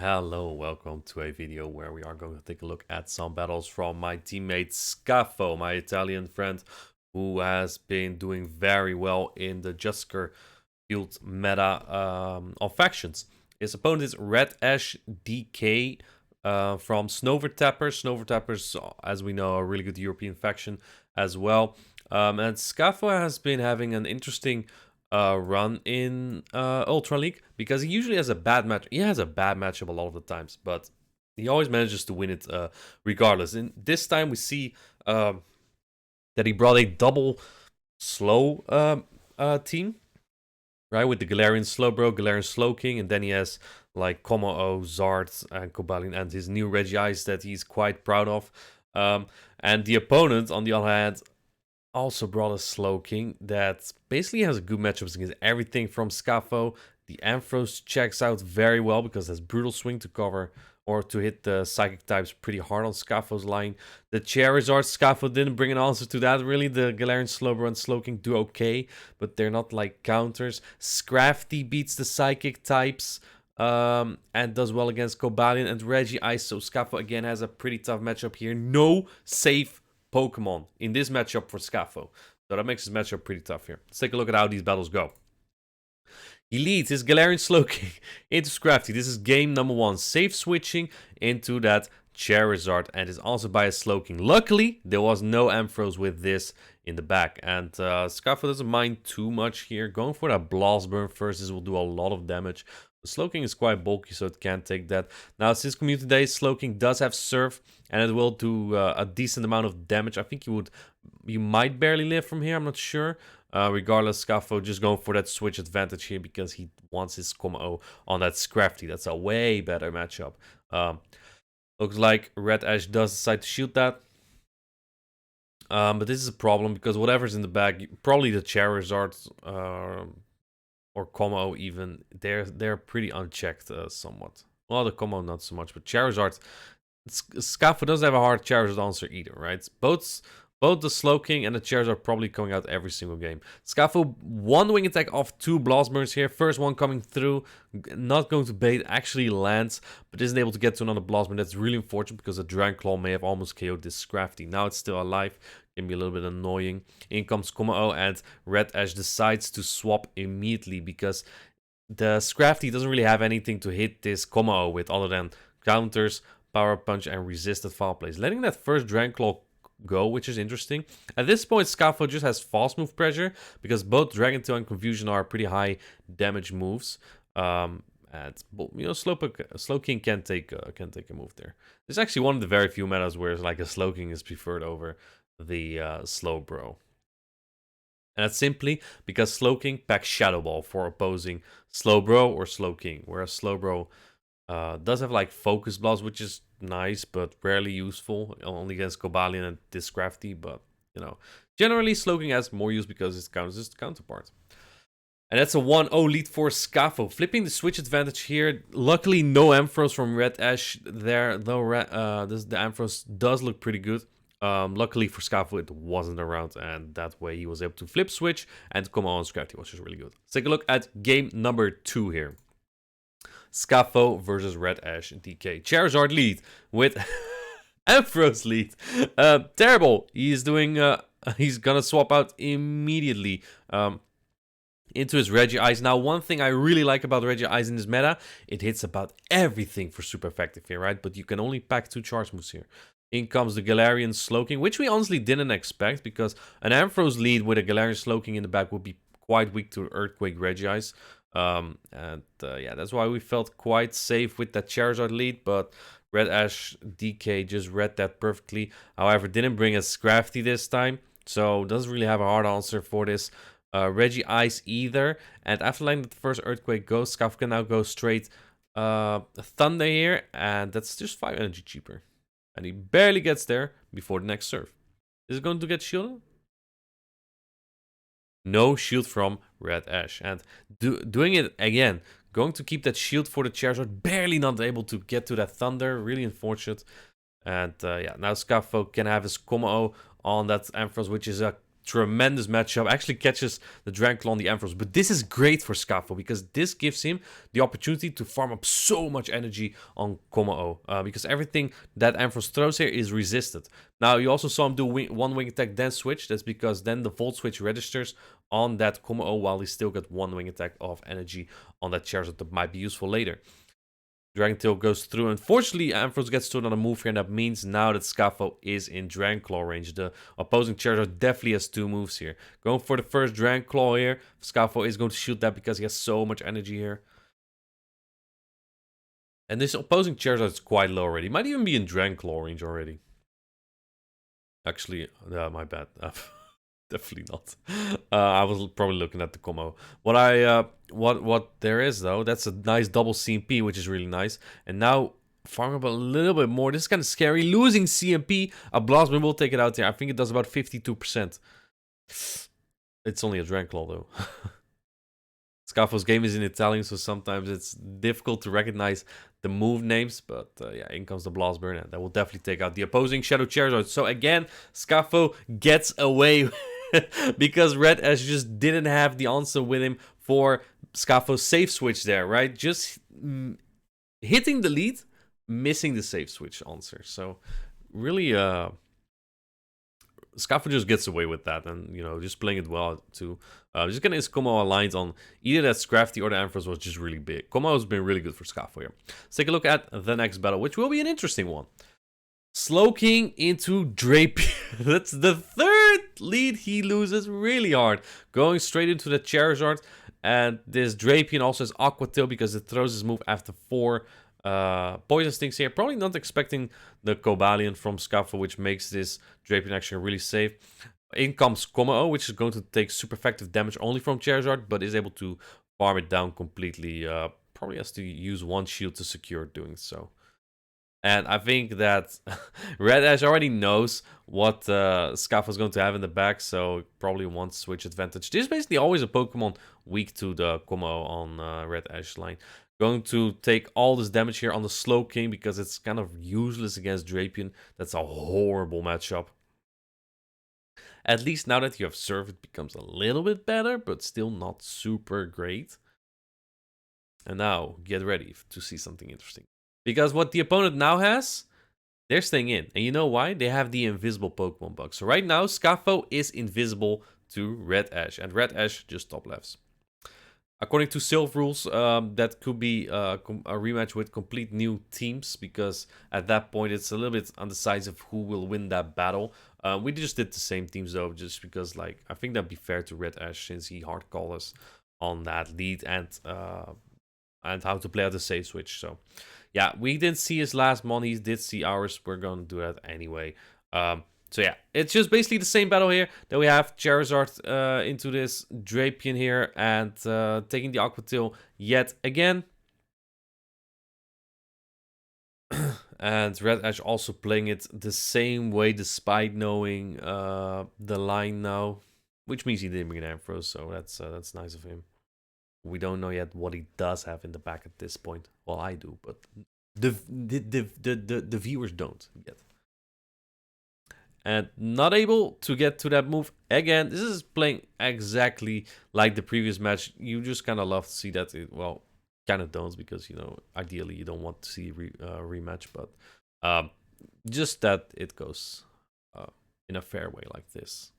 Hello, welcome to a video where we are going to take a look at some battles from my teammate Scafo, my Italian friend, who has been doing very well in the Justicar Ultra meta of factions. His opponent is Red Ash DK from Snovertappers. Snovertappers, as we know, are a really good European faction as well. And Scafo has been having an interesting run in Ultra League because he usually has a bad match. He has a bad matchup a lot of the times, but he always manages to win it regardless. And this time we see that he brought a double slow team, right? With the Galarian Slowbro, Galarian Slowking, and then he has like Como-O, Zard, and Cobalion, and his new Regice that he's quite proud of. And the opponent, on the other hand, also brought a Slowking that basically has a good matchup against everything from Scafo. The Ampharos checks out very well because there's Brutal Swing to cover or to hit the Psychic types pretty hard on Scafo's line. The Charizard, Scafo didn't bring an answer to that really. The Galarian Slowbro and Slowking do okay, but they're not like counters. Scrafty beats the Psychic types and does well against Cobalion and Regice. So Scafo again has a pretty tough matchup here. No safe Pokemon in this matchup for Scafo. So that makes his matchup pretty tough here. Let's take a look at how these battles go. He leads his Galarian Slowking into Scrafty. This is game number 1. Safe switching into that Charizard and is also by a Slowking. Luckily, there was no Ampharos with this in the back. And Scafo doesn't mind too much here. Going for that Blast Burn first. This will do a lot of damage. The Slowking is quite bulky, so it can't take that. Now, since Community Day, Slowking does have Surf, and it will do a decent amount of damage. I think you might barely live from here, I'm not sure. Regardless, Scafo just going for that switch advantage here because he wants his Como-O on that Scrafty. That's a way better matchup. Looks like Red Ash does decide to shoot that. But this is a problem because whatever's in the bag, probably the Charizard or Como even, they're pretty unchecked somewhat. Well, the Como not so much, but Charizard, Scafo doesn't have a hard Charizard answer either, right? Both the Slowking and the Charizard are probably coming out every single game. Scafo, one wing attack off 2 Blast Burns here. First one coming through, not going to bait, actually lands, but isn't able to get to another Blast Burn. That's really unfortunate because a Dragon Claw may have almost KO'd this Scrafty. Now it's still alive. Can be a little bit annoying. In comes Como-O and Red Ash decides to swap immediately because the Scrafty doesn't really have anything to hit this Como-O with other than counters, Power Punch, and resisted foul plays. Letting that first Dragon Claw go, which is interesting. At this point, Scafo just has fast move pressure because both Dragon Tail and Confusion are pretty high damage moves. And you know, Slowking can take a move there. It's actually one of the very few metas where like a Slowking is preferred over the Slowbro. And that's simply because Slowking packs Shadow Ball for opposing Slowbro or Slowking, whereas Slowbro does have like Focus Blast, which is nice but rarely useful, only against Cobalion and this Scrafty. But you know, generally Slowking has more use because it counts as the counterpart. And that's a 1-0 lead for Scafo. Flipping the switch advantage here. Luckily, no Ampharos from Red Ash there, though the Ampharos does look pretty good. Luckily for Scafo, it wasn't around, and that way he was able to flip switch and come on Scrafty, which is really good. Let's take a look at game number 2 here. Scafo versus Red Ash DK. Charizard lead with Ampharos lead. Terrible. He's doing. He's gonna swap out immediately. Into his Regice. Now, one thing I really like about Regice in this meta, it hits about everything for super effective here, right? But you can only pack 2 charge moves here. In comes the Galarian Slowking, which we honestly didn't expect because an Ampharos lead with a Galarian Slowking in the back would be quite weak to Earthquake Regice. Yeah, that's why we felt quite safe with that Charizard lead, but Red Ash DK just read that perfectly. However, didn't bring a Scrafty this time, so doesn't really have a hard answer for this Regice either. And after letting the first Earthquake go, Scafo can now go straight Thunder here, and that's just 5 energy cheaper. And he barely gets there before the next serve. Is it going to get shielded? No shield from Red Ash. And doing it again. Going to keep that shield for the Charizard. Barely not able to get to that Thunder. Really unfortunate. And yeah, now Scafo can have his Como-O on that Ampharos, which is a tremendous matchup. Actually catches the Dragon Claw on the Ampharos. But this is great for Scafo because this gives him the opportunity to farm up so much energy on Kommo-o. Because everything that Ampharos throws here is resisted. Now, you also saw him do one wing attack, then switch. That's because then the Volt Switch registers on that Kommo-o while he still got one wing attack of energy on that Charizard that might be useful later. Dragon Tail goes through. Unfortunately, Ampharos gets to another move here, and that means now that Scafo is in Dragon Claw range. The opposing Charizard definitely has 2 moves here. Going for the first Dragon Claw here. Scafo is going to shoot that because he has so much energy here. And this opposing Charizard is quite low already. Might even be in Dragon Claw range already. Actually, my bad. Definitely not. I was probably looking at the combo. What there is though, that's a nice double CMP, which is really nice. And now farm up a little bit more. This is kind of scary. Losing CMP, a Blastman will take it out there. I think it does about 52%. It's only a Dragon Claw though. Scafo's game is in Italian, so sometimes it's difficult to recognize the move names. But yeah, in comes the Blast Burn, and that will definitely take out the opposing Shadow Charizard. So again, Scafo gets away because Red Ash just didn't have the answer with him for Scafo's safe switch there, right? Just hitting the lead, missing the safe switch answer. So really, Scafo just gets away with that, and you know, just playing it well too. Just getting his Kommo aligned on either that Scrafty or the Ampharos was just really big. Kommo has been really good for Scafo here. Let's take a look at the next battle, which will be an interesting one. Slowking into Drapion. That's the 3rd lead he loses really hard. Going straight into the Charizard, and this Drapion also has Aqua Tail because it throws his move after 4 Poison Stings here. Probably not expecting the Cobalion from Scafo, which makes this Drapion actually really safe. In comes Kommo-o, which is going to take super effective damage only from Charizard, but is able to farm it down completely. Probably has to use 1 shield to secure doing so. And I think that Red Ash already knows what Scafo is going to have in the back, so probably wants switch advantage. This is basically always a Pokemon weak to the Kommo on Red Ash line. Going to take all this damage here on the Slowking because it's kind of useless against Drapion. That's a horrible matchup. At least now that you have Surf, it becomes a little bit better, but still not super great. And now, get ready to see something interesting. Because what the opponent now has, they're staying in. And you know why? They have the invisible Pokemon bug. So right now, Scafo is invisible to Red Ash. And Red Ash just top lefts. According to Silph rules, that could be a rematch with complete new teams, because at that point it's a little bit undecided who will win that battle. We just did the same teams though, just because like I think that'd be fair to Red Ash since he hard called us on that lead and how to play out the safe switch. So yeah, we didn't see his last mon, he did see ours. We're gonna do that anyway. So yeah, it's just basically the same battle here. Then we have Charizard into this Drapion here and taking the Aqua Tail yet again. And Red Ash also playing it the same way despite knowing the line now. Which means he didn't bring an Ampharos, so that's nice of him. We don't know yet what he does have in the back at this point. Well, I do, but the viewers don't yet. And not able to get to that move again. This is playing exactly like the previous match. You just kind of love to see that. Well, kind of don't, because, you know, ideally you don't want to see rematch. But just that it goes in a fair way like this.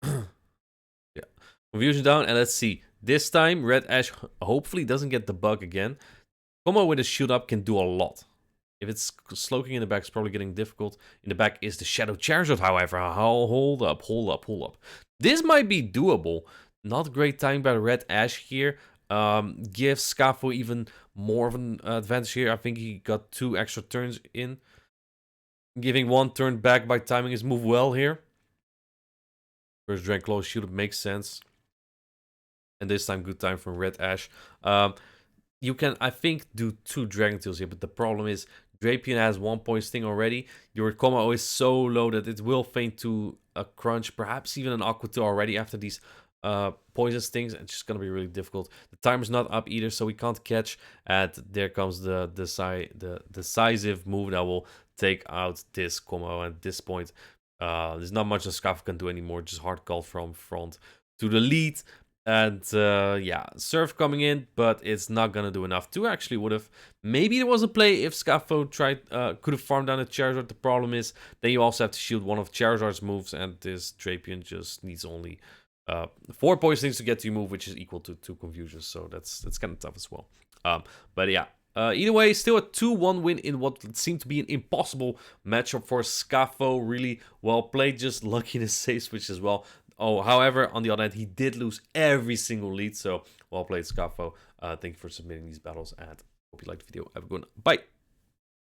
Yeah. Confusion down, and let's see. This time, Red Ash hopefully doesn't get the bug again. Kommo with a shield up can do a lot. If it's Slowking in the back, it's probably getting difficult. In the back is the Shadow Charizard, however. Hold up. This might be doable. Not great time by Red Ash here. Gives Scafo even more of an advantage here. I think he got 2 extra turns in. Giving 1 turn back by timing his move well here. First Dragon Claw shield makes sense. And this time, good time from Red Ash. You can, I think, do 2 Dragon Tails here, but the problem is Drapion has 1 point sting already. Your Kommo is so low that it will feign to a crunch, perhaps even an Aqua Tail already after these poison stings. It's just gonna be really difficult. The timer's not up either, so we can't catch. And there comes the decisive move that will take out this Kommo. At this point, There's not much that Scafo can do anymore, just hard call from front to the lead. And yeah, Surf coming in, but it's not gonna do enough. Two actually would have. Maybe there was a play if Scafo could have farmed down a Charizard. The problem is then you also have to shield one of Charizard's moves, and this Drapion just needs only 4 poisonings to get to your move, which is equal to 2 confusions. So that's kind of tough as well. But yeah. Either way, still a 2-1 win in what seemed to be an impossible matchup for Scafo. Really well played, just lucky in his save switch as well. Oh, however, on the other hand, he did lose every single lead, so well played, Scafo. Thank you for submitting these battles, and hope you liked the video. Have a good one. Bye!